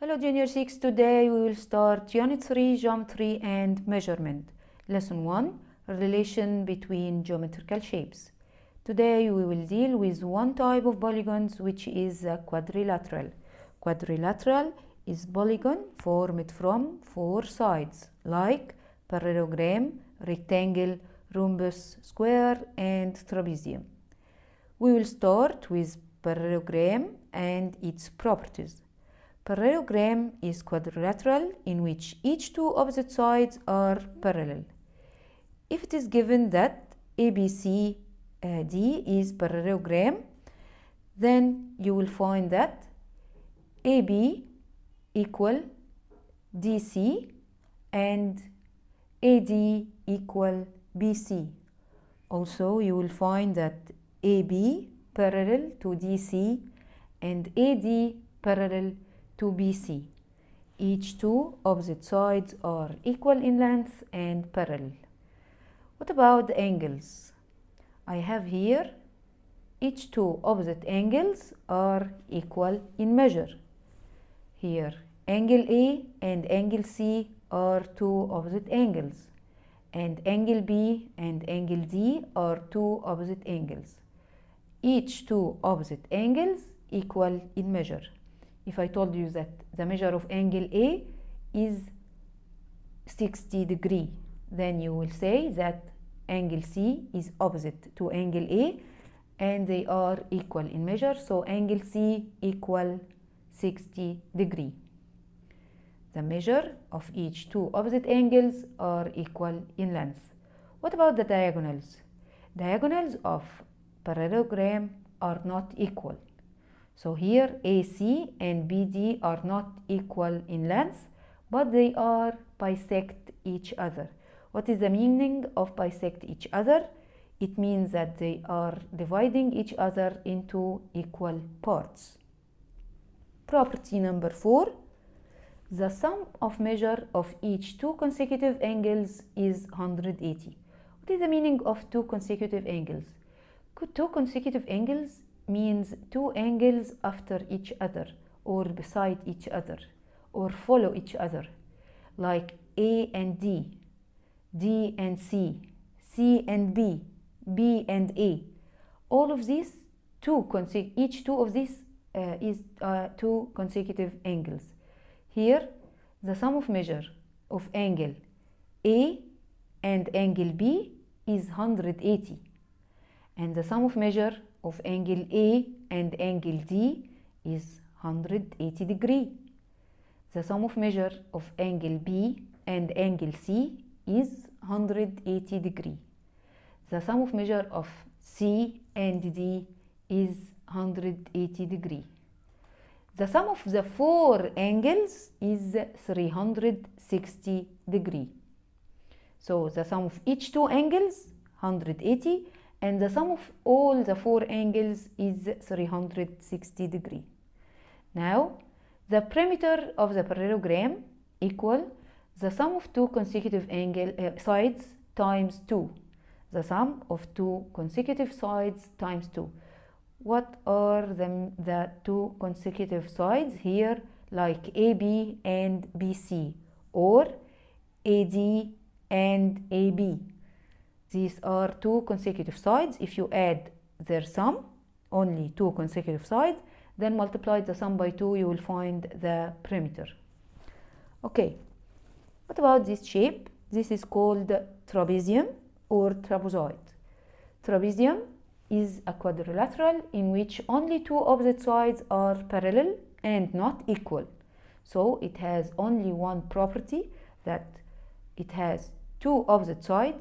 Hello Junior 6, today we will start Unit 3 Geometry and Measurement. Lesson 1 Relation between geometrical shapes. Today we will deal with one type of polygons which is a quadrilateral. Quadrilateral is polygon formed from four sides like parallelogram, rectangle, rhombus, square and trapezium. We will start with parallelogram and its properties. Parallelogram is quadrilateral in which each two opposite sides are parallel. If it is given that ABCD is parallelogram, then you will find that AB equal DC and AD equal BC. Also, you will find that AB parallel to DC and AD parallel to BC. Each two opposite sides are equal in length and parallel. What about the angles? I have here each two opposite angles are equal in measure. Here angle A and angle C are two opposite angles, and angle B and angle D are two opposite angles. Each two opposite angles equal in measure. If I told you that the measure of angle A is 60 degrees, then you will say that angle C is opposite to angle A and they are equal in measure, so angle C equal 60 degrees. The measure of each two opposite angles are equal in length. What about the diagonals? Diagonals of parallelogram are not equal. So here AC and BD are not equal in length, but they are bisect each other. What is the meaning of bisect each other? It means that they are dividing each other into equal parts. Property number 4. The sum of measure of each two consecutive angles is 180. What is the meaning of two consecutive angles? Two consecutive angles means two angles after each other or beside each other or follow each other, like A and D, D and C, C and B, B and A. All of these each two of these is two consecutive angles. Here the sum of measure of angle A and angle B is 180, and the sum of measure of angle A and angle D is 180 degrees. The sum of measure of angle B and angle C is 180 degrees. The sum of measure of C and D is 180 degrees. The sum of the four angles is 360 degrees. So the sum of each two angles 180, and the sum of all the four angles is 360 degrees. Now the perimeter of the parallelogram equal the sum of two consecutive sides times 2. The sum of two consecutive sides times 2. What are the two consecutive sides here, like AB and BC or AD and AB? These are two consecutive sides. If you add their sum, only two consecutive sides, then multiply the sum by 2, you will find the perimeter. Okay, what about this shape? This is called trapezium or trapezoid. Trapezium is a quadrilateral in which only two opposite sides are parallel and not equal. So it has only one property, that it has two opposite sides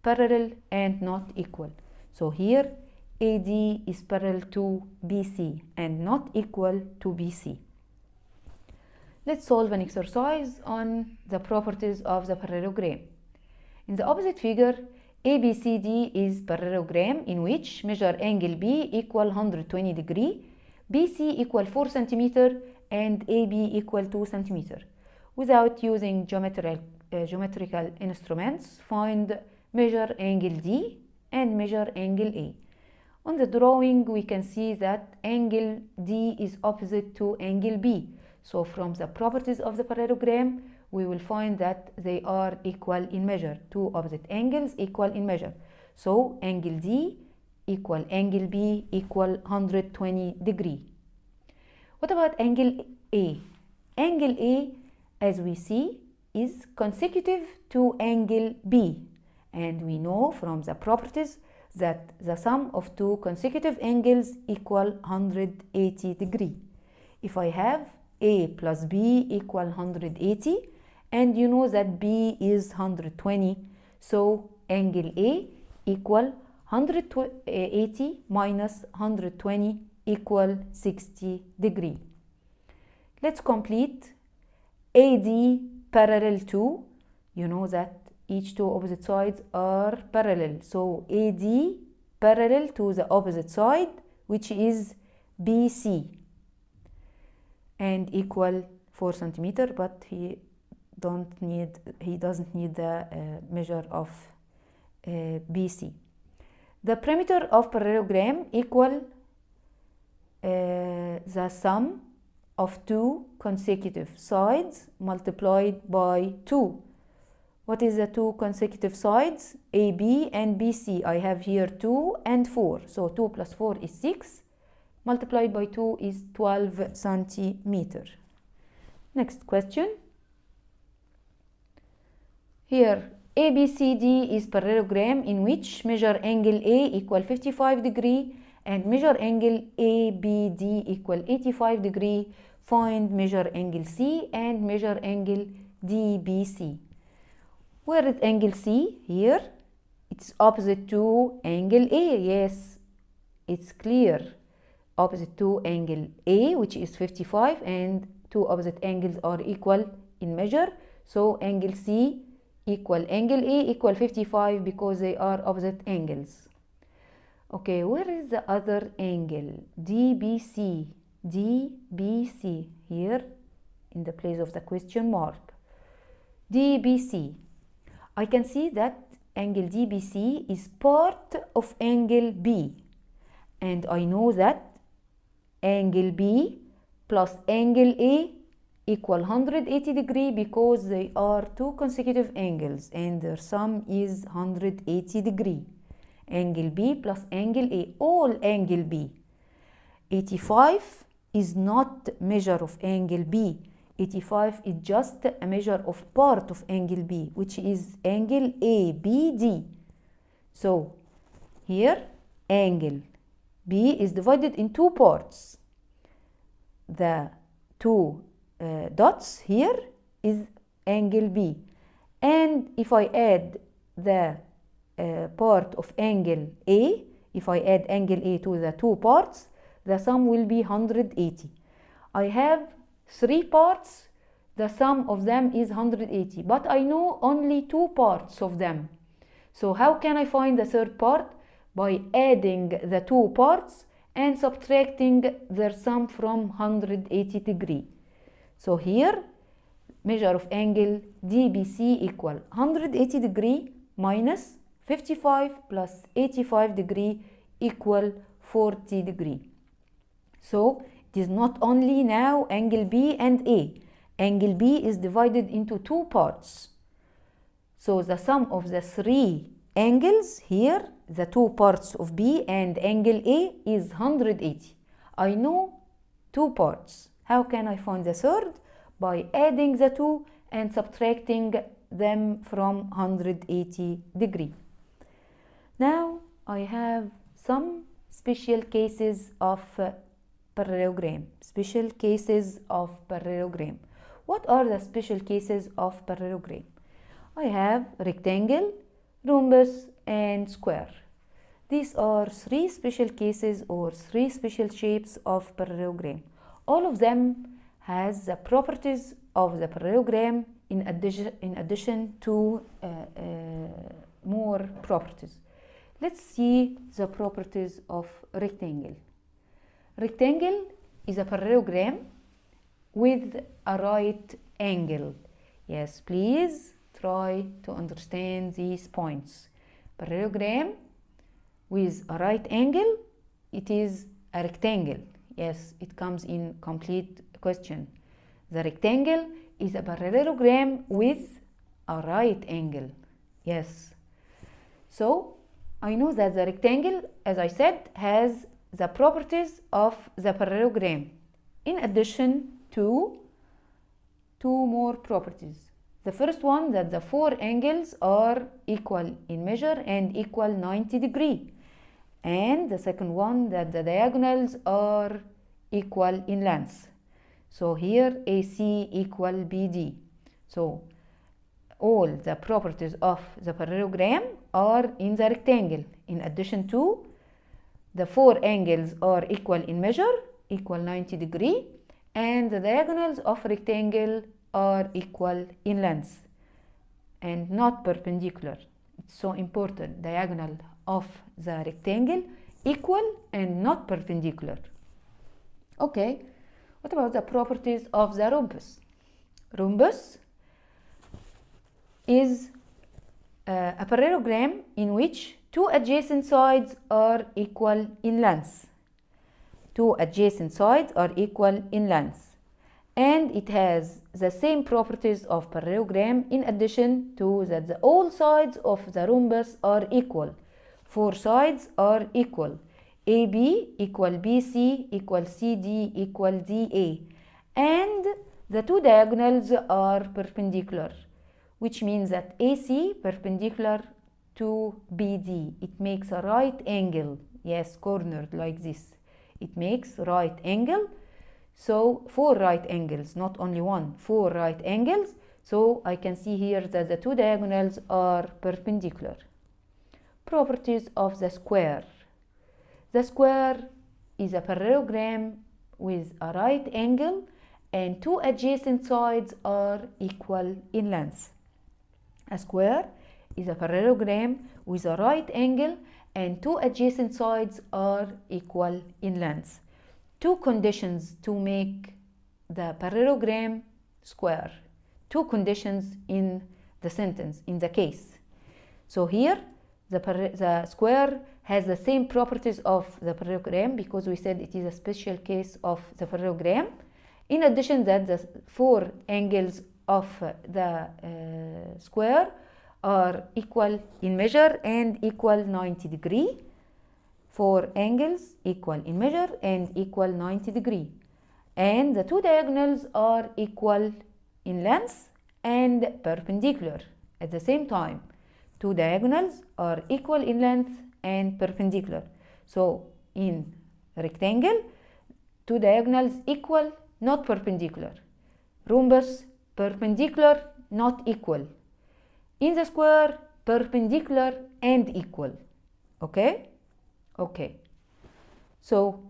parallel and not equal. So here AD is parallel to BC and not equal to BC. Let's solve an exercise on the properties of the parallelogram. In the opposite figure, ABCD is parallelogram in which measure angle B equal 120 degrees, BC equal 4 cm and AB equal 2 cm. Without using geometrical instruments, find measure angle D and measure angle A. On the drawing we can see that angle D is opposite to angle B, So from the properties of the parallelogram, we will find that they are equal in measure. Two opposite angles equal in measure. So angle D equal angle B equal 120 degree. What about angle A? Angle A, as we see, is consecutive to angle B. And we know from the properties that the sum of two consecutive angles equal 180 degree. If I have A plus B equal 180, and you know that B is 120, so angle A equal 180 minus 120 equal 60 degree. Let's complete. AD parallel to, you know that each two opposite sides are parallel, so AD parallel to the opposite side, which is BC, and equal 4 centimeter, but he doesn't need the measure of BC. The perimeter of parallelogram equal the sum of two consecutive sides multiplied by 2. What is the two consecutive sides? AB and BC. I have here 2 and 4. So 2 plus 4 is 6. Multiplied by 2 is 12 centimeter. Next question. Here ABCD is parallelogram in which measure angle A equal 55 degree and measure angle ABD equal 85 degree. Find measure angle C and measure angle DBC. Where is angle C? Here. It's opposite to angle A. Yes, it's clear. Opposite to angle A, which is 55, and two opposite angles are equal in measure. So angle C equal angle A equal 55 because they are opposite angles. Okay, where is the other angle? DBC. DBC, here in the place of the question mark. DBC. I can see that angle DBC is part of angle B, and I know that angle B plus angle A equal 180 degree because they are two consecutive angles and their sum is 180 degree. Angle B plus angle A, all angle B. 85 is not measure of angle B. 85 is just a measure of part of angle B, which is angle ABD. So here angle B is divided in two parts. The two dots here is angle B, and if I add the part of angle A, if I add angle A to the two parts, the sum will be 180. I have three parts, the sum of them is 180, but I know only two parts of them. So how can I find the third part? By adding the two parts and subtracting their sum from 180 degree. So here measure of angle DBC equal 180 degree minus 55 plus 85 degree equal 40 degree. So it is not only now angle B and A. Angle B is divided into two parts. So the sum of the three angles here, the two parts of B and angle A, is 180. I know two parts. How can I find the third? By adding the two and subtracting them from 180 degree. Now I have some special cases of parallelogram. Special cases of parallelogram. What are the special cases of parallelogram? I have rectangle, rhombus and square. These are three special cases or three special shapes of parallelogram. All of them has the properties of the parallelogram in addition to more properties. Let's see the properties of rectangle. Rectangle is a parallelogram with a right angle. Yes, please try to understand these points. Parallelogram with a right angle, it is a rectangle. Yes, it comes in complete question. The rectangle is a parallelogram with a right angle. Yes. So I know that the rectangle, as I said, has the properties of the parallelogram, in addition to two more properties. The first one, that the four angles are equal in measure and equal 90 degrees. And the second one, that the diagonals are equal in length. So here AC equal BD. So all the properties of the parallelogram are in the rectangle, in addition to the four angles are equal in measure, equal 90 degrees, and the diagonals of rectangle are equal in length and not perpendicular. It's so important. Diagonal of the rectangle equal and not perpendicular. Okay, what about the properties of the rhombus? Rhombus is a parallelogram in which two adjacent sides are equal in length. Two adjacent sides are equal in length. And it has the same properties of parallelogram, in addition to that all sides of the rhombus are equal. Four sides are equal. AB equal BC equal CD equal DA. And the two diagonals are perpendicular, which means that AC perpendicular to BD. It makes a right angle. Yes, cornered like this. It makes right angle. So four right angles, not only one, four right angles. So I can see here that the two diagonals are perpendicular. Properties of the square. The square is a parallelogram with a right angle and two adjacent sides are equal in length. A square is a parallelogram with a right angle and two adjacent sides are equal in length. Two conditions to make the parallelogram square. Two conditions in the sentence, in the case. So here the square has the same properties of the parallelogram, because we said it is a special case of the parallelogram. In addition, that the four angles of the square are equal in measure and equal 90 degrees. Four angles equal in measure and equal 90 degrees. And the two diagonals are equal in length and perpendicular at the same time. Two diagonals are equal in length and perpendicular. So in rectangle, two diagonals equal, not perpendicular. Rhombus, perpendicular, not equal. In the square, perpendicular and equal. Okay? Okay. So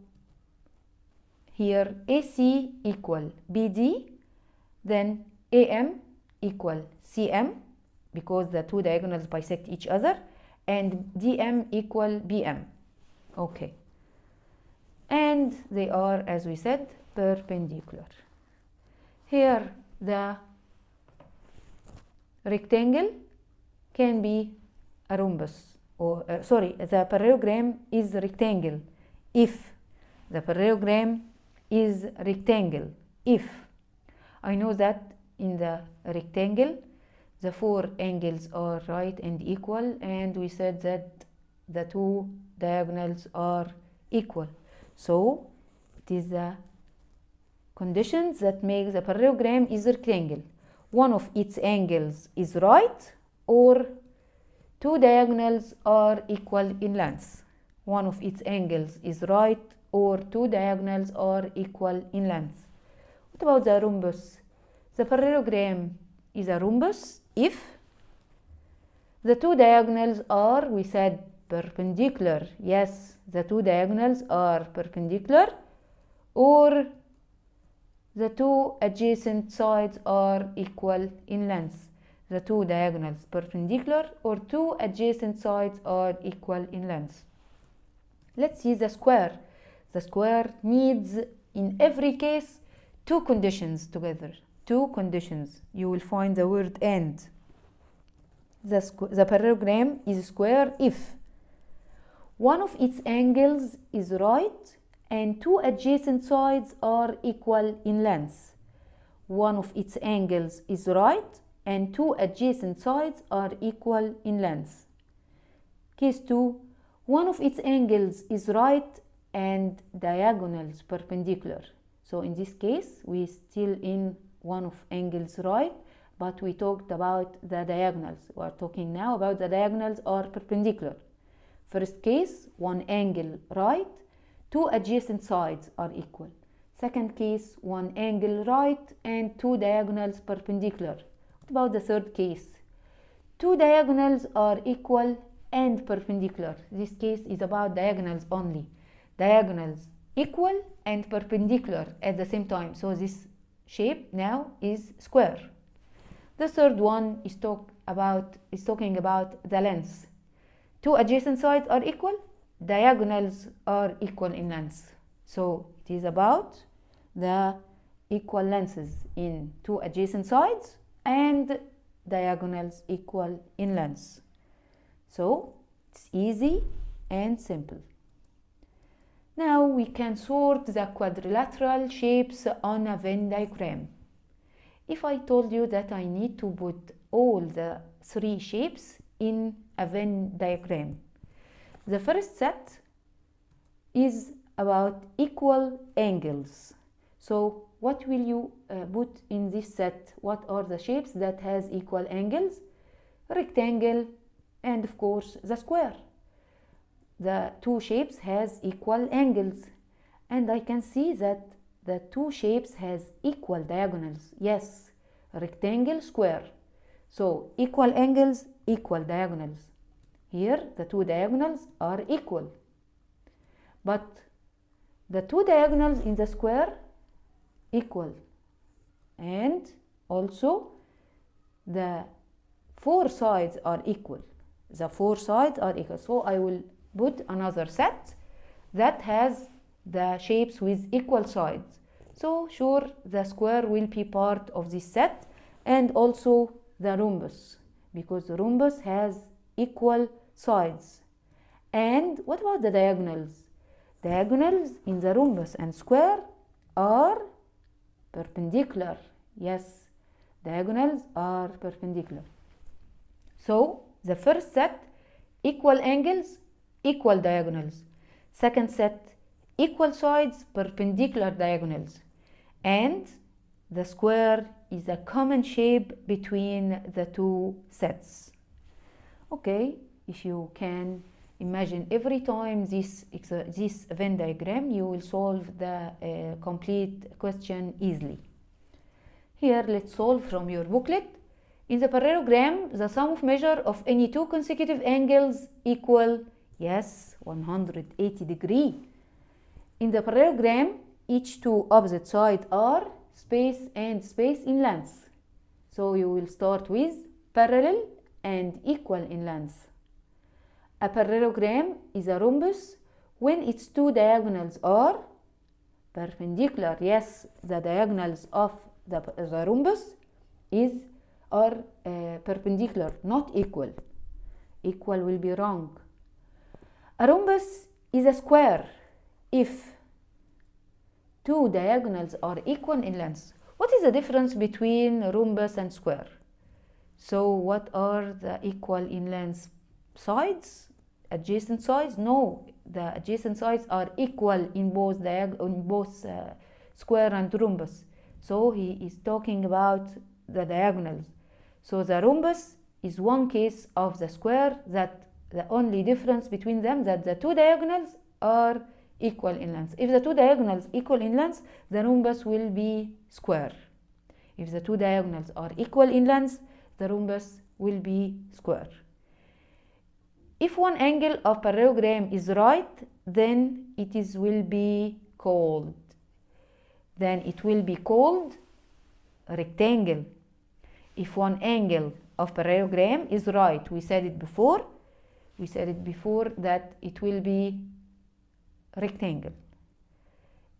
here AC equal BD, then AM equal CM, because the two diagonals bisect each other, and DM equal BM. Okay. And they are, as we said, perpendicular. Here the rectangle can be a rhombus, or the parallelogram is rectangle if the parallelogram is rectangle. If I know that in the rectangle the four angles are right and equal, and we said that the two diagonals are equal. So it is the conditions that make the parallelogram is rectangle. One of its angles is right, or two diagonals are equal in length. One of its angles is right, or two diagonals are equal in length. What about the rhombus? The parallelogram is a rhombus if the two diagonals are, we said, perpendicular. Yes, the two diagonals are perpendicular, or the two adjacent sides are equal in length. The two diagonals perpendicular, or two adjacent sides are equal in length. Let's see the square. The square needs, in every case, two conditions together. Two conditions. You will find the word and. The parallelogram is square if one of its angles is right and two adjacent sides are equal in length. one of its angles is right and two adjacent sides are equal in length. Case 2, one of its angles is right and diagonals perpendicular. So in this case, we still in one of angles right, but we talked about the diagonals. We are talking now about the diagonals are perpendicular. First case, one angle right, two adjacent sides are equal. Second case, one angle right and two diagonals perpendicular. What about the third case? Two diagonals are equal and perpendicular. This case is about diagonals only. Diagonals equal and perpendicular at the same time. So this shape now is square. The third one is talking about the length. Two adjacent sides are equal, diagonals are equal in length. So it is about the equal lengths in two adjacent sides and diagonals equal in length. So it's easy and simple. Now we can sort the quadrilateral shapes on a Venn diagram. If I told you that I need to put all the three shapes in a Venn diagram, the first set is about equal angles. So what will you put in this set? What are the shapes that has equal angles? Rectangle and of course the square. The two shapes has equal angles, and I can see that the two shapes has equal diagonals. Yes, rectangle, square. So equal angles, equal diagonals. Here the two diagonals are equal, but the two diagonals in the square equal, and also the four sides are equal. The four sides are equal. So I will put another set that has the shapes with equal sides. So sure, the square will be part of this set, and also the rhombus, because the rhombus has equal sides. And what about the diagonals? Diagonals in the rhombus and square are perpendicular. Yes, diagonals are perpendicular. So the first set, equal angles, equal diagonals. Second set, equal sides, perpendicular diagonals. And the square is a common shape between the two sets. Okay, if you can imagine every time this Venn diagram, you will solve the complete question easily. Here, let's solve from your booklet. In the parallelogram, the sum of measure of any two consecutive angles equal, yes, 180 degrees. In the parallelogram, each two opposite sides are space and space in length. So you will start with parallel and equal in length. A parallelogram is a rhombus when its two diagonals are perpendicular. Yes, the diagonals of the rhombus are perpendicular, not equal. Equal will be wrong. A rhombus is a square if two diagonals are equal in length. What is the difference between rhombus and square? So what are the equal in length sides? Adjacent sides? No, the adjacent sides are equal in both square and rhombus. So he is talking about the diagonals. So the rhombus is one case of the square that the only difference between them that the two diagonals are equal in length. If the two diagonals equal in length, the rhombus will be square. If the two diagonals are equal in length, the rhombus will be square. If one angle of parallelogram is right, then it will be called rectangle. If one angle of parallelogram is right, we said it before that it will be rectangle.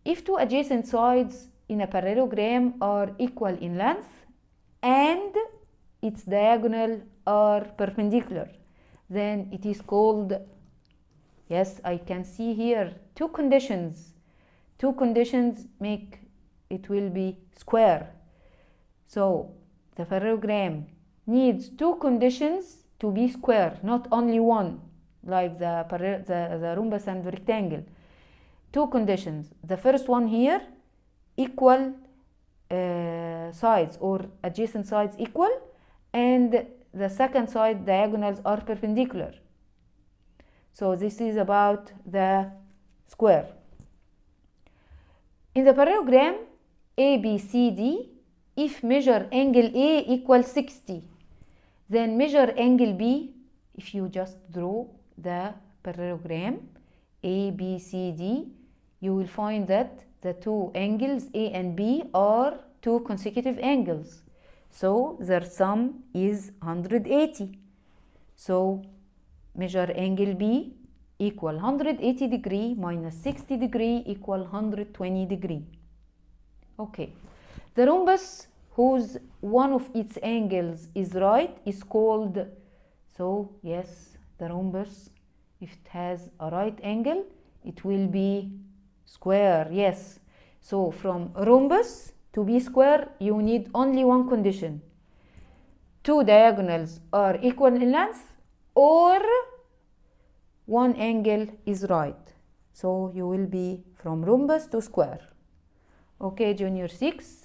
If two adjacent sides in a parallelogram are equal in length and its diagonal are perpendicular, then it is called, yes, I can see here two conditions make it will be square. So the parallelogram needs two conditions to be square, not only one, like the rhombus and the rectangle. Two conditions. The first one here, equal sides or adjacent sides equal, and the second side diagonals are perpendicular. So this is about the square. In the parallelogram ABCD, if measure angle A equals 60, then measure angle B. If you just draw the parallelogram ABCD, you will find that the two angles A and B are two consecutive angles. So their sum is 180. So measure angle B equal 180 degree minus 60 degree equal 120 degree. Okay. The rhombus whose one of its angles is right is called, so yes, the rhombus, if it has a right angle, it will be square, yes. So from rhombus to be square, you need only one condition. Two diagonals are equal in length, or one angle is right. So you will be from rhombus to square. Okay, Junior 6.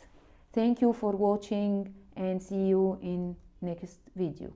Thank you for watching and see you in next video.